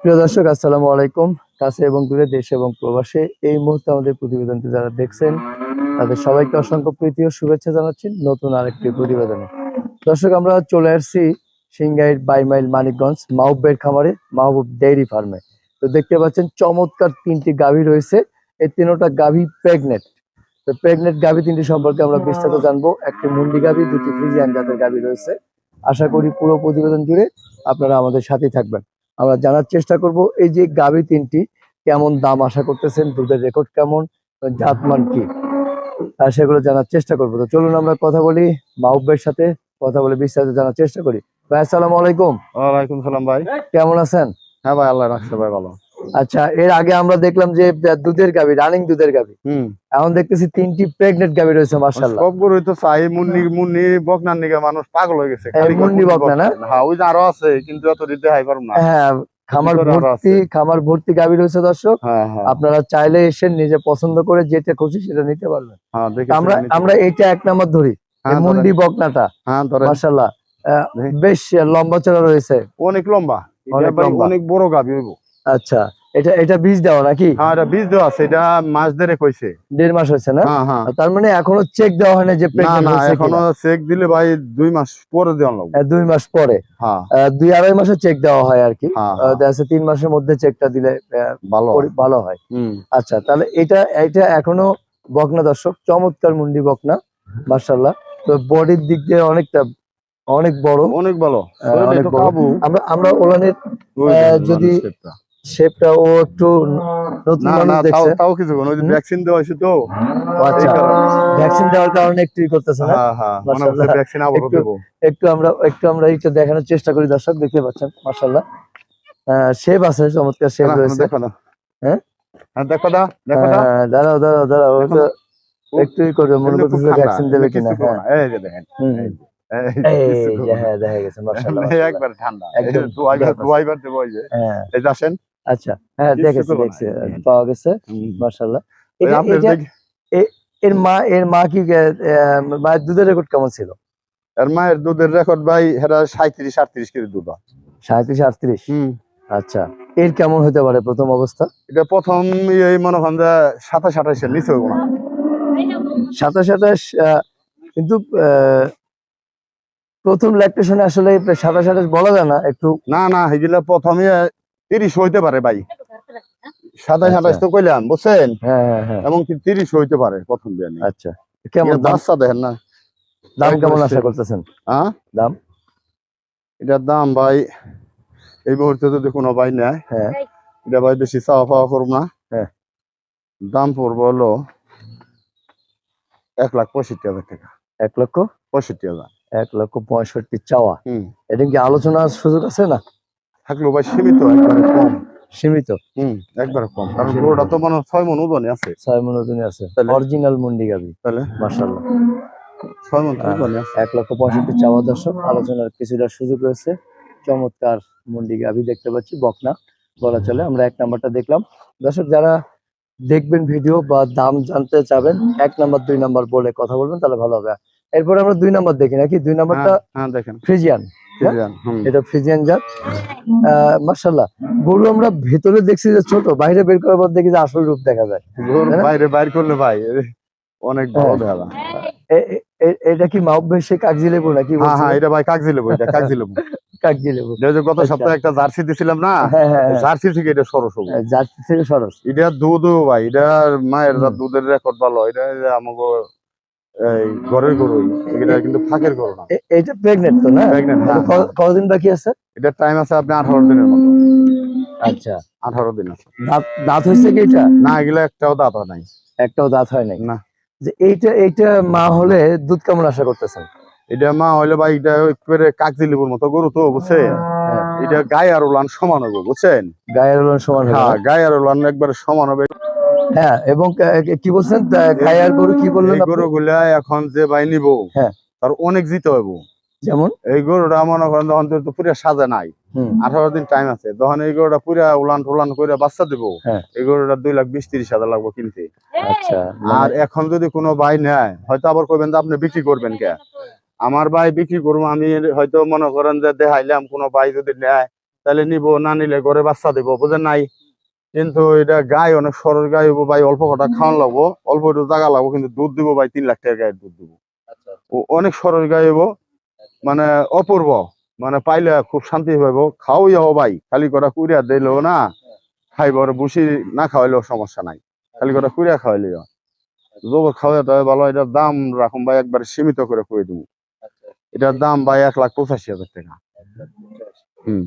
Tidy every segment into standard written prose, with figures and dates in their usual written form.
প্রিয় দর্শক, আসসালামু আলাইকুম। কাছে এবং দূরে, দেশে এবং প্রবাসে এই মুহূর্তে আমাদের প্রতিবেদনটি যারা দেখছেন তাদের সবাইকে অসংখ্য প্রীতি ও শুভেচ্ছা জানাচ্ছি নতুন আরেকটি প্রতিবেদনে। দর্শক, আমরা চলে আসছি সিংগাইর 22 মাইল মানিকগঞ্জ মাহবুবের খামারে, মাহবুব ডেইরি ফার্মে। তো দেখতে পাচ্ছেন চমৎকার তিনটি গাভী রয়েছে। এই তিনটা গাভী প্রেগনেন্ট। তো প্রেগনেন্ট গাভী তিনটি সম্পর্কে আমরা বিস্তারিত জানবো। একটি মুন্ডি গাভী, দুটি ফ্রিজিয়ান জাতের গাভী রয়েছে। আশা করি পুরো প্রতিবেদন জুড়ে আপনারা আমাদের সাথেই থাকবেন। আমরা জানার চেষ্টা করব এই যে গাভী তিনটি কেমন দাম আশা করতেছেন, দুধের রেকর্ড কেমন, জাতমান কি, সেগুলো জানার চেষ্টা করবো। তো চলুন আমরা কথা বলি মাহবুবের সাথে, কথা বলে বিস্তারিত জানার চেষ্টা করি। ভাই আসসালামু আলাইকুম। ওয়ালাইকুম সালাম ভাই। কেমন আছেন? হ্যাঁ ভাই, আল্লাহ রাখছে ভাই ভালো। আচ্ছা, এর আগে আমরা দেখলাম যে দুধের গাভী, রানিং দুধের গাভী, এখন দেখতেছি তিনটি প্রেগনেন্ট গাভী রয়েছে। মাশাআল্লাহ, সব গরুই তো চাই। মুন্নি বকনার নিকে মানুষ পাগল হয়ে গেছে। মুন্নি বকনা না? হ্যাঁ, ওই যে আরো আছে, কিন্তু এত দিতে হাই পারুম না। হ্যাঁ, খামার ভর্তি গাভী রয়েছে দর্শক। আপনারা চাইলে এসে নিজে পছন্দ করে যেটা খুশি সেটা নিতে পারবেন। আমরা এটা এক নাম্বার ধরি, মুন্ডি বকনাটা। মাশাআল্লাহ, বেশ লম্বা চড়া রয়েছে, অনেক লম্বা, অনেক বড় গাভী হইব। আচ্ছা, এটা বীজ দেওয়া নাকি? হ্যাঁ, এটা বীজ দেওয়া আছে। এটা মাস দেড়েক হইছে। 1.5 মাস হয়েছে না? তার মানে এখনো চেক দেওয়া হয় না যে প্রেগন্যান্ট হয়েছে কিনা? এখনো চেক দিলে ভাই 2 মাস পরে দেওয়া লাগবে। 2 মাস পরে, 2-2.5 মাসে চেক দেওয়া হয় আর কি। 3 মাসের মধ্যে চেকটা দিলে ভালো হয়। আচ্ছা, তাহলে এটা এখনো বকনা দর্শক, চমৎকার মুন্ডি বকনা মাশাআল্লাহ। তো বডির দিক দিয়ে অনেক বড়, অনেক ভালো। আমরা ওলানের যদি শেপটা ও একটু নতুন মানুষ দেখছে, তাও কিছু কোন ওই যে ভ্যাকসিন দেওয়া হয়েছে তো। আচ্ছা, ভ্যাকসিন দেওয়ার কারণে একটু করতেছে না? মাশাআল্লাহ, ভ্যাকসিন আবারো দেব। একটু আমরা একটু দেখানোর চেষ্টা করি দর্শক। দেখতে পাচ্ছেন মাশাআল্লাহ, শেপ আছে, চমৎকার শেপ রয়েছে। হ্যাঁ, দেখো দা, দাঁড়াও একটুই করবে, মনে করতেছে ভ্যাকসিন দেবে কিনা। এই যে দেখেন, হ্যাঁ, দেখা গেছে মাশাআল্লাহ, একবার ঠান্ডা, দুইবার দেব। এই যে এই যে আসেন। আচ্ছা, হ্যাঁ, দেখেছি পাওয়া গেছে মাশাআল্লাহ। এর মা কি, মায়ের দুধের রেকর্ড কেমন ছিল? এর মায়ের দুধের রেকর্ড ভাই, এরা 37-38 কেজি দুধ। 37-38। আচ্ছা, এর কেমন হতে পারে প্রথম অবস্থা? এটা প্রথম এই মনে করেন যে 27-28 এর নিচে হইব না। 27-28, কিন্তু প্রথম ল্যাকটেশনে আসলে 27-28 বলা যায় না। একটু না এগুলা প্রথমে 30 হইতে পারে ভাই। 27-28 তো কইলাম, বুঝছেন? হ্যাঁ, এমনকি 30 হইতে পারে প্রথম বিয়ানি। আচ্ছা, কেমন বাচ্চা দেখেন না, দাম কেমন আশা করতেছেন? দাম, এটার দাম ভাই এই মুহূর্তে যদি কোনো ভাই নেয়, এটা ভাই বেশি চাওয়া পাওয়া করব না। দাম পড়বো হলো 1,65,000 টাকা। 1,65,000? 1,65,000 চাওয়া। এটা কি আলোচনার সুযোগ আছে না? থাকলেও ভাই সীমিত, একবারে কম। সীমিত, একবারে কম, কারণ গরুটা তো মানে 6 মণ ওজনে আছে। 6 মণ ওজনে আছে, অরিজিনাল মুন্ডি গাভী। তাহলে মাশাআল্লাহ 6 মণ ওজনে আছে। 1,65,000 চাওয়া দর্শক, আলোচনার কিছুটা সুযোগ রয়েছে। চমৎকার মুন্ডি গাভী দেখতে পাচ্ছি, বকনা বলা চলে। আমরা 1 নাম্বারটা দেখলাম দর্শক। যারা দেখবেন ভিডিও বা দাম জানতে চাবেন, 1 নাম্বার 2 নাম্বার বলে কথা বলবেন, তাহলে ভালো হবে। এরপরে আমরা 2 নাম্বার দেখি নাকি? 2 নাম্বারটা দেখেন, ফ্রিজিয়ান। এটা ফ্রিজিয়ান জাত মাশাআল্লাহ। গরু আমরা ভেতরে দেখছি যে ছোট, বাইরে বের করার পর দেখি যে আসল রূপ দেখা যায়। বাইরে বাইর করলে ভাই অনেক ভালো দেখা যায়। এটা কি মাহবুব সে কাগজি লেবু নাকি? এটা ভাই কাগজি লেবু। এটা কাগজি লেবু। কাগজি লেবু। গত সপ্তাহে একটা জার্সি দিছিলাম না, জার্সি থেকে এটা সরস হবে। জার্সি থেকে সরস। এটা দুধ ভাই, এটা মায়ের দুধের রেকর্ড ভালো। এটা আমাকে এই ঘরের গরু, এটা কিন্তু ফাঁকের গরু না। এটা প্রেগন্যান্ট তো না? প্রেগন্যান্ট। কতদিন বাকি আছে? এটা টাইম আছে আপনি 18 দিনের মতো। আচ্ছা, 18 দিন আছে। দাঁত হয়েছে কি এটা? না, এগুলা একটাও দাঁত হয় নাই। একটাও দাঁত হয় নাই না। যে এইটা মা হলে দুধ কেমন আশা করতেছেন? এটা মা হলে ভাই, এটা একবারে কাগজি লেবুর মতো গরু তো, বুঝছেন? এটা গায়ে আর উলান সমান হবে, বুঝছেন? গায়ে আর উলান সমান হবে? গায়ে আর উলান একবারে সমান হবে। হ্যাঁ, এবং কি বলছেন গায়ে আর গরু কি বললেন? গরু গুলা এখন যে ভাই নিব, তার অনেক জিতে হইব। যেমন এই গরুটা মনে করেন তখন তো পুরা সাজা নাই, 18 দিন টাইম আছে। তখন এই গরুটা পুরা উলান টুলান করে বাচ্চা দিব, এই গরুটা 2,20,30,000 লাগবে কিনতে। আচ্ছা, আর এখন যদি কোনো ভাই নেয়, হয়তো আবার কইবেন যে আপনি বিক্রি করবেন কে? আমার ভাই বিক্রি করবো আমি, হয়তো মনে করেন যে দেখাইলাম কোনো ভাই যদি নেয়, তাহলে নিব, না নিলে ঘরে বাচ্চা দিব, বুঝেন নাই। কিন্তু এটা গাই অনেক সরল গাই হবো ভাই, অল্প কটা খাওয়ান লাগবো, অল্প একটু জায়গা লাগবো, কিন্তু দুধ দিব ভাই 3 লাখ টাকা গায়ের দুধ দিব। ও অনেক সরল গাই হবো, মানে অপূর্ব, মানে পাইলে খুব শান্তি পাইব। খাওয়াইও ভাই, খালি কটা কুড়িয়া দিল না খাইব, আর বসি না খাওয়াইলেও সমস্যা নাই, খালি কটা কুড়িয়া খাওয়াইলেও জবর খাওয়াটা ভালো। এটার দাম রাখুন ভাই একবারে সীমিত করে করে দেবো। এটার দাম ভাই 1,85,000 টাকা। হম,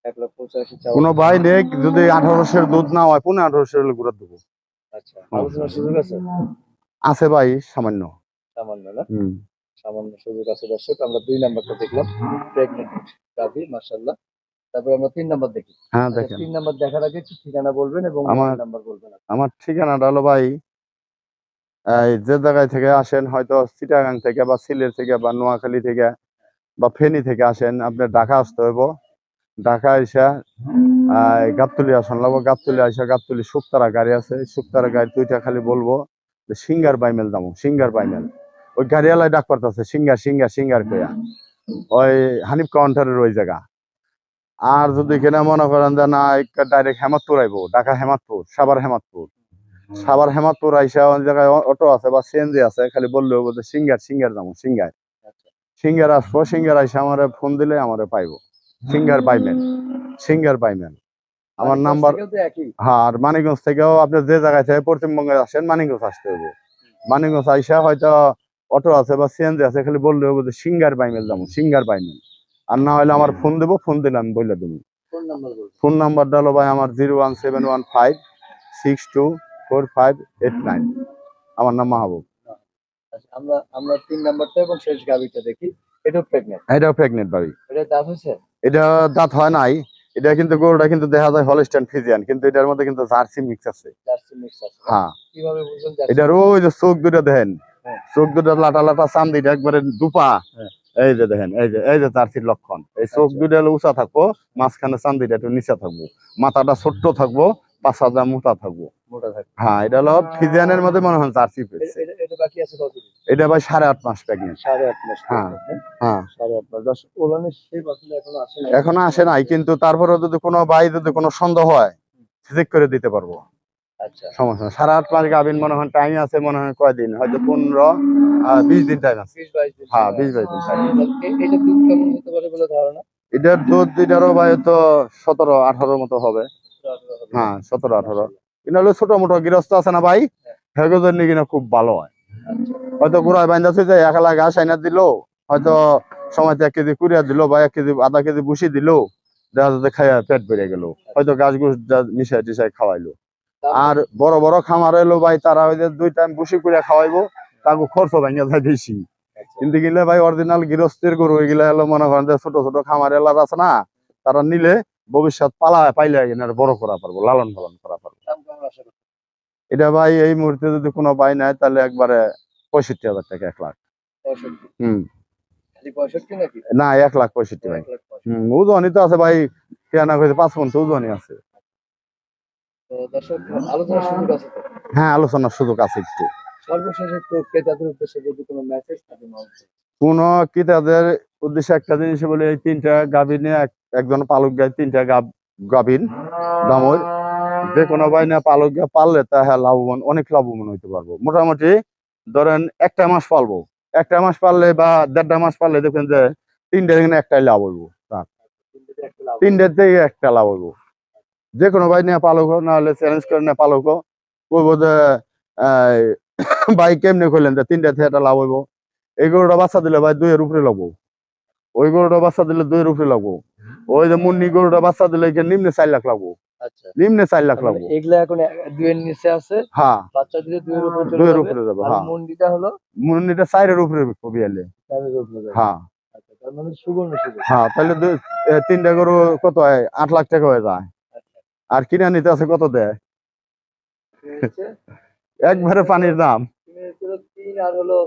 1,85,000 কোনো ভাই নেই যদি 1800 দুধ না হয় 1500 হলে ঘুরে দেবো। আচ্ছা, আলোচনার সুযোগ আছে? আছে ভাই সামান্য। সামান্য না? হম, সামান্য সুযোগ আছে। দর্শক, আমরা 2 নাম্বারটা দেখলাম, প্রেগনেন্ট গাভী, মাশাআল্লাহ। তারপর আমরা 3 নাম্বার দেখি। হ্যাঁ আচ্ছা, দেখেন। 3 নাম্বার দেখার আগে একটু ঠিকানা বলবেন এবং মোবাইল নাম্বার বলবেন। আমার ঠিকানাটা হলো ভাই, এই যে জায়গায় থেকে আসেন, হয়তো চিটাগাং থেকে বা সিলেট থেকে বা নোয়াখালী থেকে বা ফেনী থেকে আসেন, আপনি ঢাকা আসতে হইব। ঢাকা এসে গাবতলি আসন লাগবো, গাবতলি আসে গাবতলি শুক্তারা গাড়ি আছে, শুক্তারা গাড়ি 2টা খালি বলবো যে সিঙ্গার বাইমেল দামো, সিঙ্গার বাইমেল। ওই গাড়িওয়ালাই ডাক পারতেছে সিঙ্গার সিঙ্গার সিঙ্গার কইয়া, ওই হানিফ কাউন্টারের ওই জায়গা। আর যদি কিনা মনে করেন যে না ডাইরেক্ট হেমাদপুর আইবো, ঢাকা হেমাদপুর, সাভার হেমাদপুর, সাভার হেমাদপুর আইসা ওই জায়গায় অটো আছে বা সিএনজি আছে, খালি বললে হবো যে সিঙ্গার সিঙ্গার দামো, সিঙ্গার সিঙ্গার আসবো। সিঙ্গার আইসা আমারে ফোন দিলে আমারে পাইবো, সিঙ্গার বাইমেল, সিঙ্গার বাইমেল আমার নাম্বার। হ্যাঁ, আর মানিকগঞ্জ থেকেও আপনি যে জায়গায় থেকে পশ্চিমবঙ্গে আসেন মানিকগঞ্জ আসতে হবে। মানিকগঞ্জ আইসা হয়তো অটো আছে বা সিএনজি আছে, খালি বললে হবে যে সিঙ্গার বাইমেল যাবো, সিঙ্গার বাইমেল। আর না হলে আমার ফোন দেবো, ফোন দিলে আমি বলে দেবো। ফোন নাম্বারটা হলো ভাই আমার 01715624589। আমার নাম মাহবুব। আমরা 3 নাম্বারটা এবং শেষ গাভীটা দেখি। এটাও প্রেগনেন্ট? এটাও প্রেগনেন্ট ভাবি। এটা দাঁত হয়েছে? এটা দাঁত হয় নাই। এটা কিন্তু গরুটা কিন্তু দেখা যায় হলস্টাইন ফ্রিজিয়ান, কিন্তু এটার মধ্যে কিন্তু জার্সি মিক্স আছে। জার্সি মিক্স আছে? হ্যাঁ। কিভাবে বুঝবেন জার্সি? এটার ওই যে চোখ দুটো দেখেন, চোখ দুটো লাটা লাটা, চান্দিটা একবারে দুপা। এই যে দেখেন, এই যে জার্সির লক্ষণ। এই চোখ দুটো উঁচা থাকবো, মাঝখানে চান্দিটা একটু নিচে থাকবো, মাথাটা ছোট্ট থাকবো, পাছাটা মোটা থাকবো। হ্যাঁ, এটা হলো ফ্রিজিয়ানের মধ্যে মনে হয় জার্সি পেয়েছে। এটা বাকি আছে কতদিন? এটা ভাই 8.5 মাস প্রেগনেন্ট। 8.5 মাস? হ্যাঁ হ্যাঁ, 8.5 মাস। দর্শক, ওলানের শেপ আসলে এখনো আসে নাই। এখনো আসে নাই, কিন্তু তারপরে যদি কোনো ভাই যদি কোনো সন্দেহ হয় চেক করে দিতে পারবো। আচ্ছা, সমস্যা না। 8.5 মাস গাভিন মনে হয় টাইম আছে, মনে হয় কয়দিন, হয়তো 15-20 দিন টাইম আছে। 20-22 দিন। হ্যাঁ, 20-22 দিন টাইম। এটা দুধ কেমন হতে পারে বলে ধারণা? এটার দুধ এটারও ভাই তো 17-18 মতো হবে। হ্যাঁ, 17-18। কিন্তু হলো ছোট মোটো গৃহস্থ আছে না ভাই, হেগোদের নিয়ে কিনা খুব ভালো হয়। হয়তো গোড়ায় বাইন্দাছে যে 1 লাখ ঘাস আইনা দিল, হয়তো সময়তে 1 কেজি কুড়িয়া দিল বা 1 কেজি আধা কেজি বুসি দিল, দেখা যাচ্ছে খাইয়া পেট বেড়ে গেল, হয়তো গাছ গুছ মিশাই টিশাই খাওয়াইলো। আর বড় বড় খামার এলো ভাই, তারা ওই যে 2 টাইম বুসি করে খাওয়াইবো, তাকে খরচ ভাঙিয়া যায় বেশি। কিন্তু গেলে ভাই অরিজিনাল গৃহস্থের গরু এগুলা হলো মনে করেন যে ছোট ছোট খামার এলার আছে না, তারা নিলে ভবিষ্যৎ পাইলে বড় করা পারবো, লালন পালন করা পারবো। এটা ভাই এই মুহূর্তে যদি কোনো ভাই নেয় তাহলে একবারে 65,000 টাকা, 1 লাখ। হম, না 1,65,000 ভাই। ওজনই তো আছে ভাই, কেনা হয়েছে 5 মণ ওজনই আছে। হ্যাঁ, আলোচনার সুযোগ আছে একটু। সর্বশেষ একটু ক্রেতাদের উদ্দেশ্যে যদি কোনো মেসেজ থাকে? কোন ক্রেতাদের উদ্দেশ্যে একটা জিনিস বলে, এই 3টা গাভীর নিয়ে একজন পালক গাই, 3টা গাভীর দামর, যে কোনো ভাই না পালক গা পাললে তা হ্যাঁ লাভবান, অনেক লাভবান হইতে পারবো। মোটামুটি ধরেন 1টা মাস পালবো, 1টা মাস পাললে বা 1.5 মাস পাললে দেখবেন যে 3টার এখানে একটাই লাভ হইব, 3টার থেকে একটা লাভ হইব। যে কোনো ভাই নিয়ে পালক, না হলে চ্যালেঞ্জ করে নিয়ে পালক, বলবো যে ভাই কেমনে করলেন যে 3টা থেকে একটা লাভ হইব। এই গরুটা বাচ্চা দিলে ভাই 2 এর উপরে লাগবো, ওই গরুটা বাচ্চা দিলে 2 এর উপরে লাগবো, ওই যে মুন্নি গরুটা বাচ্চা দিলে নিম্নে 4 লাখ লাগবো। আচ্ছা, নিম্নে 4 লাখ লাগবো। এগুলা এখন 2 এর নিচে আছে? হ্যাঁ, বাচ্চা দিলে 2 এর উপরে 2 এর উপরে যাবে। হ্যাঁ, মুন্ডিটা হলো মুন্নিটা 4 এর উপরে কবি আলে। 4 এর উপরে যাবে। হ্যাঁ, আচ্ছা, তার মানে সুবর্ণ সুযোগ। হ্যাঁ, তাহলে 3টা গরু কত হয়? 8 লাখ টাকা হয়ে যায়। আর কিনা নিতে আছে কত দেয়? একবারে পানির দাম। 3 আর হলো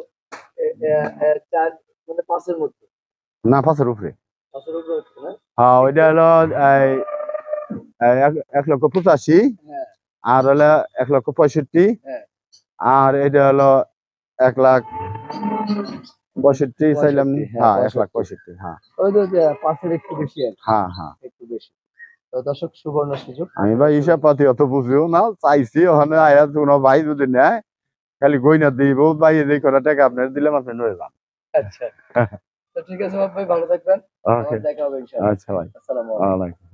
4, মানে 5 এর মধ্যে না, 5 এর উপরে। 5 এর উপরে হচ্ছে না? হ্যাঁ, ওইটা হলো 1,85,000, আর হলো 1,65,000, আর এটা হলো 1,00,000 65 চাইলাম নি, 65, হ্যাঁ হ্যাঁ, 1,65,000, হ্যাঁ ওই তো যে 5-এর একটু বেশি আর কি, হ্যাঁ হ্যাঁ। একটু বেশি। তো দর্শক সুবর্ণ সুযোগ। আমি ভাই হিসাব পাতি অত বুঝিও না, চাইছি ওখানে আয়া কোনো ভাই যদি নেয় খালি গইনা দিব, ভাই এই কটা টাকা আপনার দিলাম, আপনি নয়ে যান। আচ্ছা। তো ঠিক আছে বাপ ভাই, ভালো থাকবেন। ওকে, আবার দেখা হবে ইনশাআল্লাহ। আচ্ছা ভাই, আসসালামু আলাইকুম। ওয়ালাইকুম।